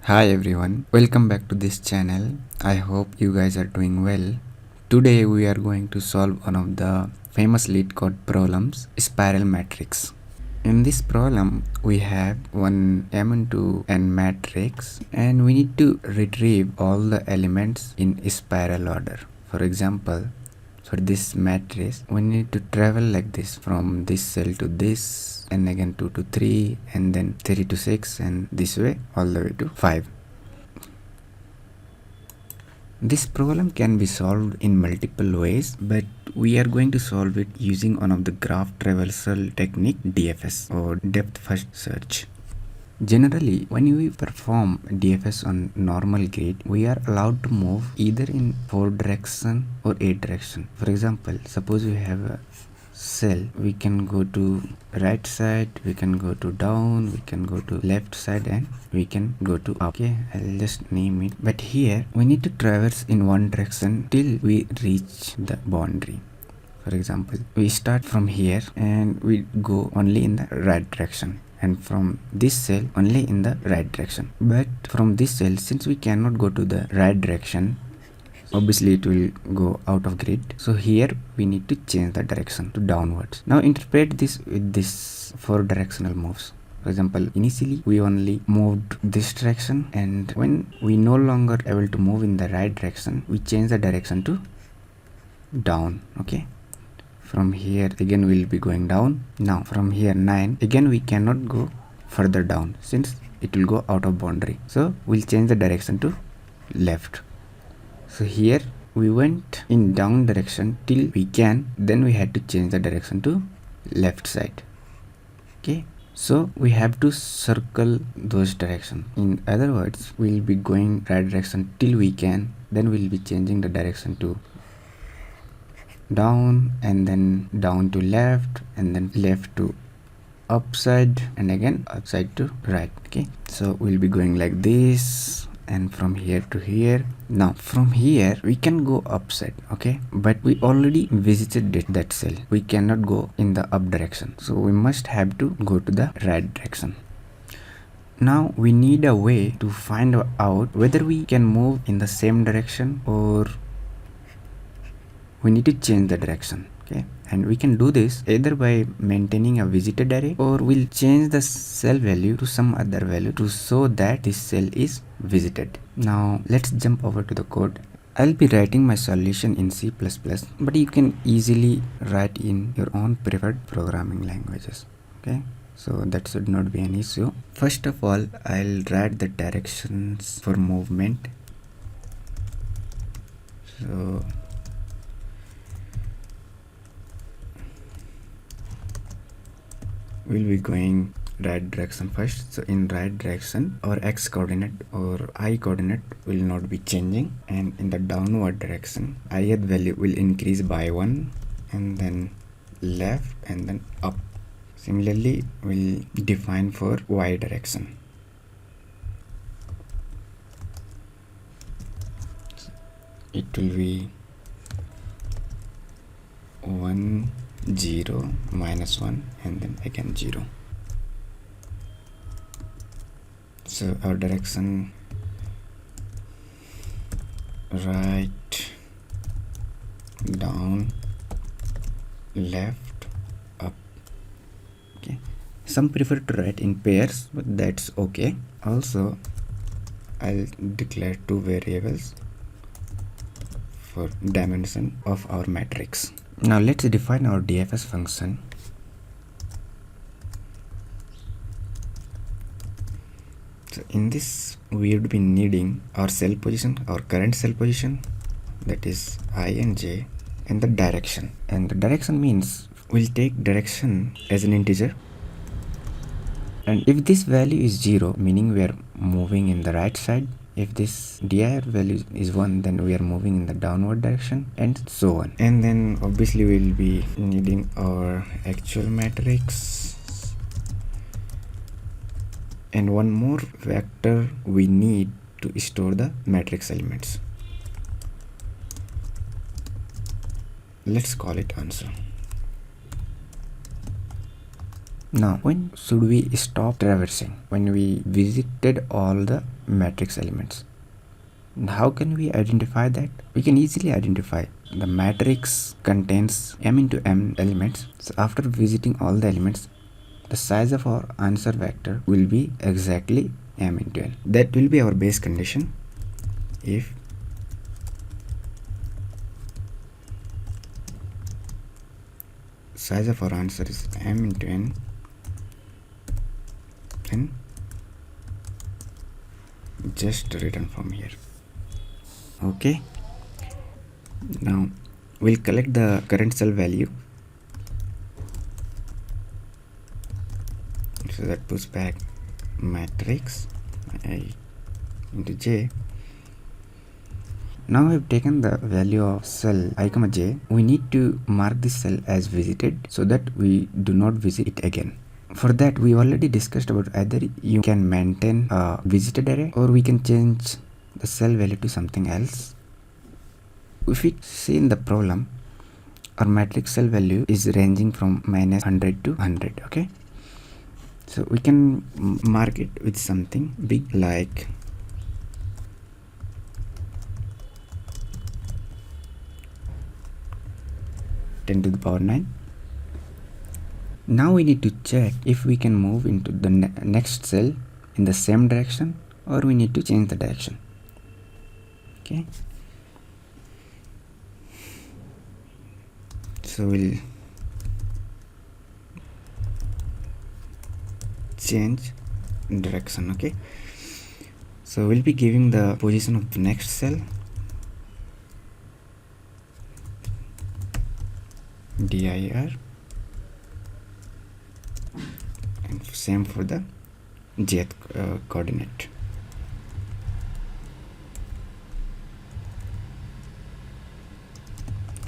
Hi everyone, welcome back to this channel. I hope you guys are doing well. Today we are going to solve one of the famous LeetCode problems, spiral matrix. In this problem, we have one m into n matrix and we need to retrieve all the elements in spiral order. For example, for this matrix, we need to travel like this from this cell to this and again 2 to 3 and then 3 to 6 and this way all the way to 5. This problem can be solved in multiple ways, but we are going to solve it using one of the graph traversal technique DFS or depth first search. Generally, when we perform DFS on normal grid, we are allowed to move either in 4 direction or 8 direction. For example, suppose we have a cell, we can go to right side, we can go to down, we can go to left side, and we can go to up. Okay, I'll just name it. But here we need to traverse in one direction till we reach the boundary. For example, we start from here and we go only in the right direction, and from this cell only in the right direction. But from this cell, since we cannot go to the right direction, obviously it will go out of grid. So here we need to change the direction to downwards. Now interpret this with this 4 directional moves. For example, initially we only moved this direction, and when we no longer able to move in the right direction, we change the direction to down. Okay, from here again we'll be going down. Now from here 9, again we cannot go further down since it will go out of boundary, so we'll change the direction to left. So here we went in down direction till we can, then we had to change the direction to left side. Okay, so we have to circle those directions. In other words, we'll be going right direction till we can, then we'll be changing the direction to down, and then down to left, and then left to upside, and again upside to right. Okay, so we'll be going like this, and from here to here. Now from here we can go upside, okay, but we already visited that cell. We cannot go in the up direction, so we must have to go to the right direction. Now we need a way to find out whether we can move in the same direction or we need to change the direction. Okay, and we can do this either by maintaining a visited array, or we'll change the cell value to some other value to show that this cell is visited. Now let's jump over to the code. I'll be writing my solution in C++, but you can easily write in your own preferred programming languages. Okay, so that should not be an issue. First of all, I'll write the directions for movement. So we'll be going right direction first. So in right direction, our x coordinate or y coordinate will not be changing, and in the downward direction, ith value will increase by 1, and then left, and then up. Similarly, we'll define for y direction. It will be 1 0 minus 1 and then again 0. So our direction right, down, left, up. Okay, some prefer to write in pairs, but that's okay. Also, I'll declare 2 variables for dimension of our matrix. Now let's define our DFS function. So in this we would be needing our cell position, our current cell position, that is I and j, and the direction. And the direction means we'll take direction as an integer, and if this value is 0, meaning we are moving in the right side. If this dir value is 1, then we are moving in the downward direction, and so on. And then obviously we'll be needing our actual matrix, and one more vector we need to store the matrix elements. Let's call it answer. Now, when should we stop traversing? When we visited all the matrix elements. And how can we identify that? We can easily identify the matrix contains m into m elements. So after visiting all the elements, the size of our answer vector will be exactly m into n. That will be our base condition. If size of our answer is m into n, then just return from here. Okay, now we'll collect the current cell value, so that puts back matrix I into j. Now we've taken the value of cell I comma j. We need to mark this cell as visited so that we do not visit it again. For that, we already discussed about either you can maintain a visited array or we can change the cell value to something else. If we see in the problem, our matrix cell value is ranging from -100 to 100. Okay, so we can mark it with something big like (10 to the power 9). Now we need to check if we can move into the next cell in the same direction or we need to change the direction. Okay, so we'll change direction. Okay, so we'll be giving the position of the next cell dir, and same for the jth coordinate.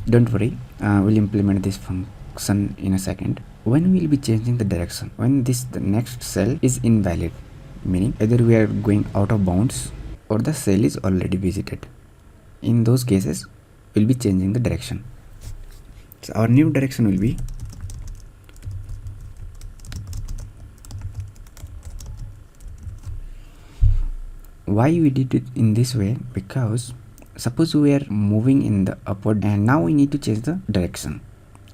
Don't worry, we'll implement this function in a second. When we'll be changing the direction, when the next cell is invalid, meaning either we are going out of bounds or the cell is already visited. In those cases, we'll be changing the direction. So our new direction will be why we did it in this way, because suppose we are moving in the upward and now we need to change the direction,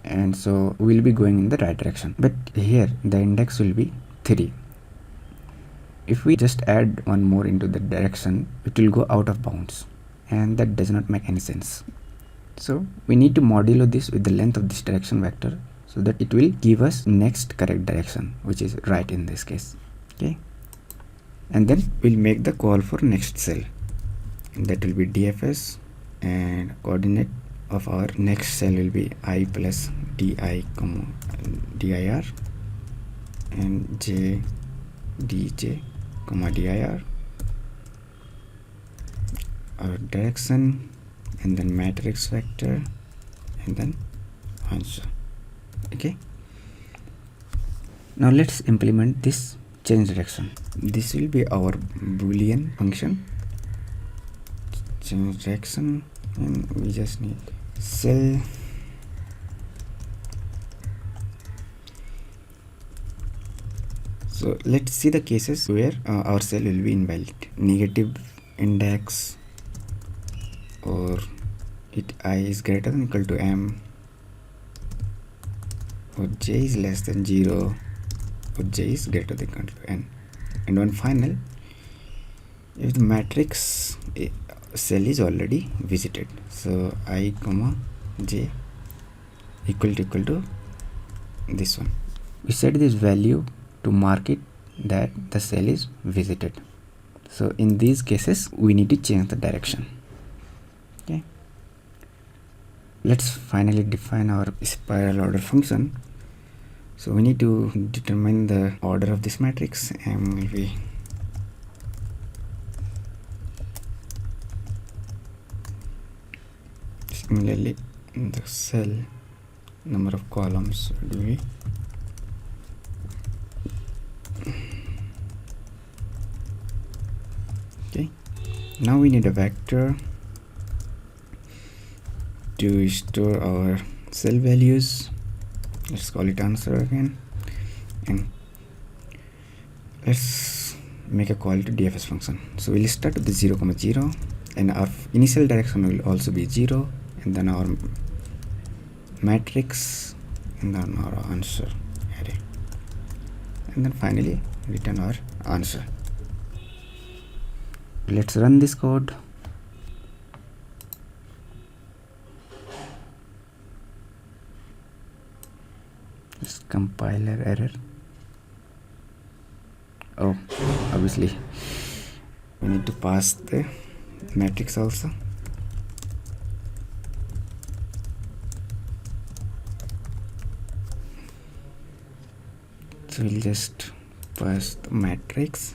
and so we'll be going in the right direction, but here the index will be 3. If we just add one more into the direction, it will go out of bounds, and that does not make any sense. So we need to modulo this with the length of this direction vector so that it will give us next correct direction, which is right in this case. Okay, and then we'll make the call for next cell, that will be DFS, and coordinate of our next cell will be I plus di comma dir and j dj comma dir, our direction, and then matrix vector, and then answer. Okay, now let's implement this change direction. This will be our boolean function, change direction, and we just need cell so let's see the cases where our cell will be invalid: negative index, or it I is greater than equal to m, or j is less than 0, or j is greater than equal to n. And one final, if the matrix cell is already visited, so I comma j equal to this one. We set this value to mark it that the cell is visited. So in these cases we need to change the direction. Okay, let's finally define our spiral order function. So we need to determine the order of this matrix. M will be similarly in the cell number of columns will be okay. Now we need a vector to store our cell values. Let's call it answer again, and let's make a call to DFS function. So we'll start with the 0, 0, and our initial direction will also be 0, and then our matrix, and then our answer array, and then finally return our answer. Let's run this code. It's compiler error. Oh, obviously we need to pass the matrix also. So we'll just pass the matrix.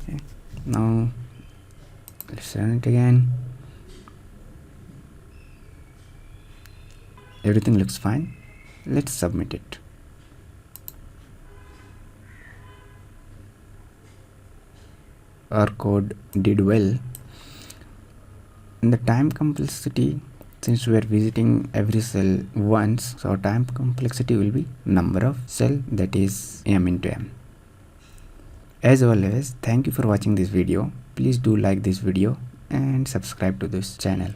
Okay. Now let's run it again. Everything looks fine. Let's submit it. Our code did well. In the time complexity, since we are visiting every cell once, so our time complexity will be number of cell, that is m into m. As always, thank you for watching this video. Please do like this video and subscribe to this channel.